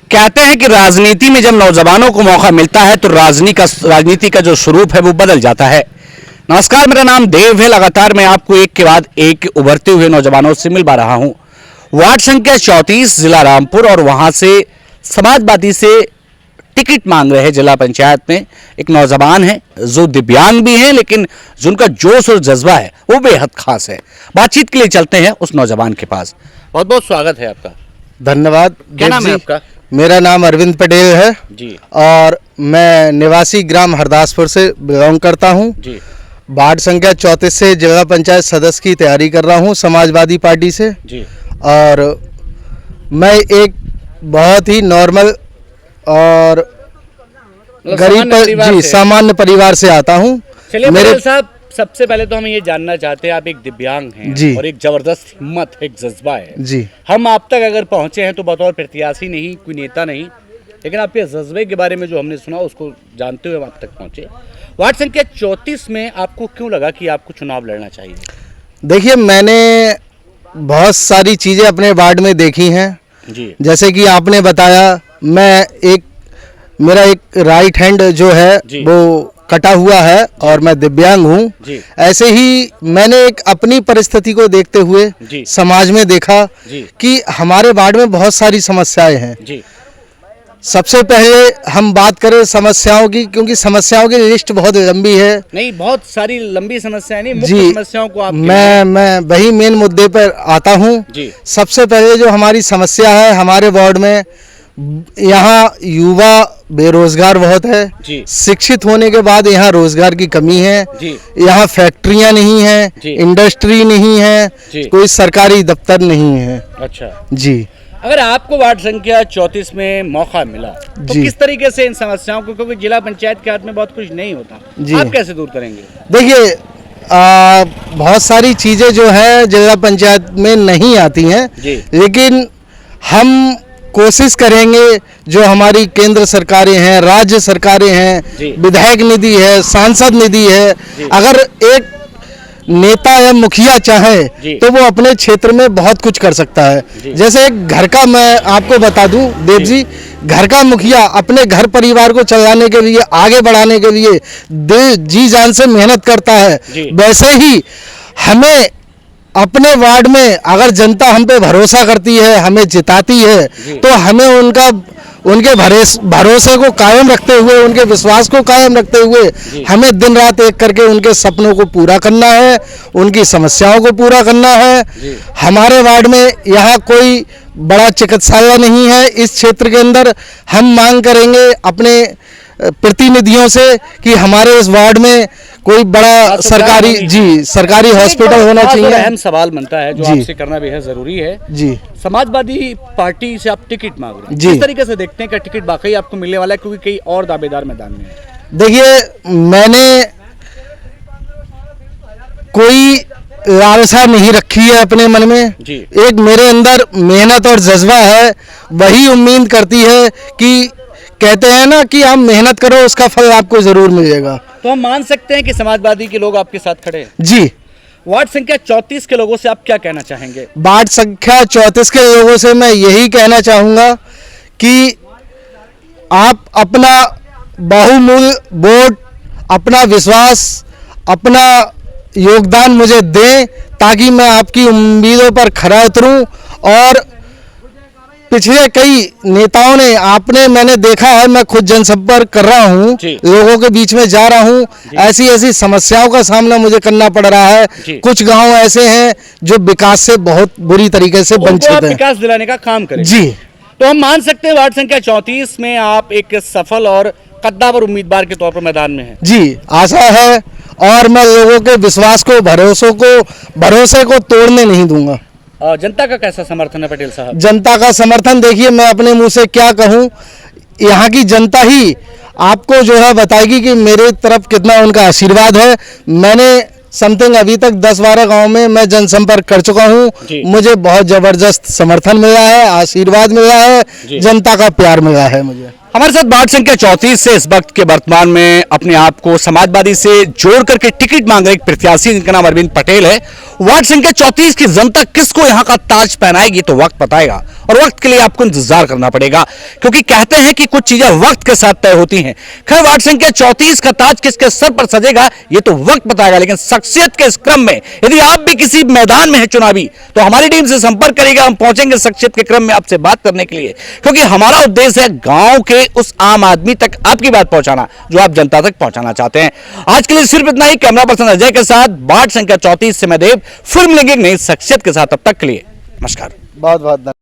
कहते हैं कि राजनीति में जब नौजवानों को मौका मिलता है तो राजनीति का जो स्वरूप है वो बदल जाता है। नमस्कार, मेरा नाम देव है। लगातार मैं आपको एक के बाद एक उभरते हुए नौजवानों से मिलवा रहा हूं। वार्ड संख्या 34 जिला रामपुर, और वहां से समाजवादी से टिकट मांग रहे जिला पंचायत में एक नौजवान है जो दिव्यांग भी हैं, लेकिन जिनका जोश और जज्बा है वो बेहद खास है। बातचीत के लिए चलते हैं उस नौजवान के पास। बहुत बहुत स्वागत है आपका। धन्यवाद। क्या नाम है आपका? मेरा नाम अरविंद पटेल है जी, और मैं निवासी ग्राम हरदासपुर से बिलोंग करता हूं जी, वार्ड संख्या 34 से जिला पंचायत सदस्य की तैयारी कर रहा हूं समाजवादी पार्टी से। जी। और मैं एक बहुत ही नॉर्मल और गरीब सामान्य परिवार से आता हूं। चलिए पटेल साहब, सबसे पहले तो हम ये जानना चाहते हैं, आप एक दिव्यांग हैं जी, और एक जबरदस्त हिम्मत, एक जज्बा है जी। हम आप तक अगर पहुंचे हैं तो बतौर प्रत्याशी नहीं, कोई नेता नहीं, लेकिन आपके जज्बे के बारे में जो हमने सुना उसको जानते हुए हम आप तक पहुंचे। वार्ड संख्या 34 में आपको क्यों लगा कि आपको चुनाव लड़ना चाहिए? देखिए, मैंने बहुत सारी चीज़ें अपने वार्ड में देखी हैं जी। जैसे कि आपने बताया, मेरा एक राइट हैंड जो है वो कटा हुआ है और मैं दिव्यांग हूँ। ऐसे ही मैंने एक अपनी परिस्थिति को देखते हुए समाज में देखा कि हमारे वार्ड में बहुत सारी समस्याएं हैं। सबसे पहले हम बात करें समस्याओं की, क्योंकि समस्याओं की लिस्ट बहुत लंबी है। नहीं, बहुत सारी लंबी समस्याएं नहीं, मुख्य समस्याओं को आप मैं वही मेन मुद्दे पर आता हूँ। सबसे पहले जो हमारी समस्या है हमारे वार्ड में, यहाँ युवा बेरोजगार बहुत है। शिक्षित होने के बाद यहाँ रोजगार की कमी है। यहाँ फैक्ट्रियाँ नहीं है, इंडस्ट्री नहीं है, कोई सरकारी दफ्तर नहीं है। अच्छा जी। अगर आपको वार्ड संख्या 34 में मौका मिला तो किस तरीके से इन समस्याओं को, क्योंकि जिला पंचायत के हाथ में बहुत कुछ नहीं होता, आप कैसे दूर करेंगे? देखिए, बहुत सारी चीजें जो है जिला पंचायत में नहीं आती हैं, लेकिन हम कोशिश करेंगे। जो हमारी केंद्र सरकारें हैं, राज्य सरकारें हैं, विधायक निधि है, सांसद निधि है, अगर एक नेता या मुखिया चाहे तो वो अपने क्षेत्र में बहुत कुछ कर सकता है। जैसे एक घर का, मैं आपको बता दूं देव जी, घर का मुखिया अपने घर परिवार को चलाने के लिए, आगे बढ़ाने के लिए जी जान से मेहनत करता है। वैसे ही हमें अपने वार्ड में अगर जनता हम पे भरोसा करती है, हमें जिताती है, तो हमें उनके भरोसे को कायम रखते हुए, उनके विश्वास को कायम रखते हुए हमें दिन रात एक करके उनके सपनों को पूरा करना है, उनकी समस्याओं को पूरा करना है। हमारे वार्ड में यहाँ कोई बड़ा चिकित्सालय नहीं है। इस क्षेत्र के अंदर हम मांग करेंगे अपने प्रतिनिधियों से कि हमारे इस वार्ड में कोई बड़ा सरकारी हॉस्पिटल होना चाहिए। अहम सवाल बनता है जो आपसे करना बेहद जरूरी है जी। समाजवादी पार्टी से आप टिकट मांग रहे हैं, किस तरीके से देखते हैं कि टिकट वाकई आपको मिलने वाला है, क्योंकि कई और दावेदार मैदान में है? देखिए, मैंने कोई लालसा नहीं रखी है अपने मन में। एक मेरे अंदर मेहनत और जज्बा है, वही उम्मीद करती है कि कहते हैं ना कि आप मेहनत करो, उसका फल आपको जरूर मिलेगा। तो हम मान सकते हैं कि समाजवादी के लोग आपके साथ खड़े हैं? जी। वार्ड संख्या 34 के लोगों से आप क्या कहना चाहेंगे? वार्ड संख्या 34 के लोगों से मैं यही कहना चाहूंगा कि आप अपना बहुमूल्य वोट, अपना विश्वास, अपना योगदान मुझे दें, ताकि मैं आपकी उम्मीदों पर खरा उतरूं। और पिछले कई नेताओं ने मैंने देखा है, मैं खुद जनसंपर्क कर रहा हूँ, लोगों के बीच में जा रहा हूँ, ऐसी समस्याओं का सामना मुझे करना पड़ रहा है। कुछ गांव ऐसे हैं जो विकास से बहुत बुरी तरीके से वंचित हैं। विकास दिलाने का काम करें जी। तो हम मान सकते हैं वार्ड संख्या 34 में आप एक सफल और कद्दावर उम्मीदवार के तौर पर मैदान में हैं? जी, आशा है, और मैं लोगों के विश्वास को, भरोसे को तोड़ने नहीं दूंगा। जनता का कैसा समर्थन है पटेल साहब? जनता का समर्थन देखिए, मैं अपने मुंह से क्या कहूं, यहाँ की जनता ही आपको जो है बताएगी कि मेरे तरफ कितना उनका आशीर्वाद है। मैंने समथिंग अभी तक 10-12 गांव में मैं जनसंपर्क कर चुका हूं, मुझे बहुत जबरदस्त समर्थन मिला है, आशीर्वाद मिला है, जनता का प्यार मिला है मुझे। हमारे साथ वार्ड संख्या 34 से इस वक्त के वर्तमान में अपने आप को समाजवादी से जोड़ करके टिकट मांग रहे एक प्रत्याशी जिनका नाम अरविंद पटेल है। वार्ड संख्या 34 की जनता किसको यहां का ताज पहनाएगी तो वक्त बताएगा, और वक्त के लिए आपको इंतजार करना पड़ेगा, क्योंकि कहते हैं कि कुछ चीजें वक्त के साथ तय होती हैं। खैर, वार्ड संख्या 34 का ताज किसके सर पर सजेगा ये तो वक्त बताएगा, लेकिन शख्सियत के इस क्रम में यदि आप भी किसी मैदान में है चुनावी तो हमारी टीम से संपर्क करेगा। हम पहुंचेंगे शख्सियत के क्रम में आपसे बात करने के लिए, क्योंकि हमारा उद्देश्य है गांव के उस आम आदमी तक आपकी बात पहुंचाना जो आप जनता तक पहुंचाना चाहते हैं। आज के लिए सिर्फ इतना ही। कैमरा पर्सन अजय के साथ वार्ड संख्या 34 से मैं देव, फिर मिलेंगे एक नई शख्सियत के साथ। तब तक के लिए नमस्कार। बहुत बहुत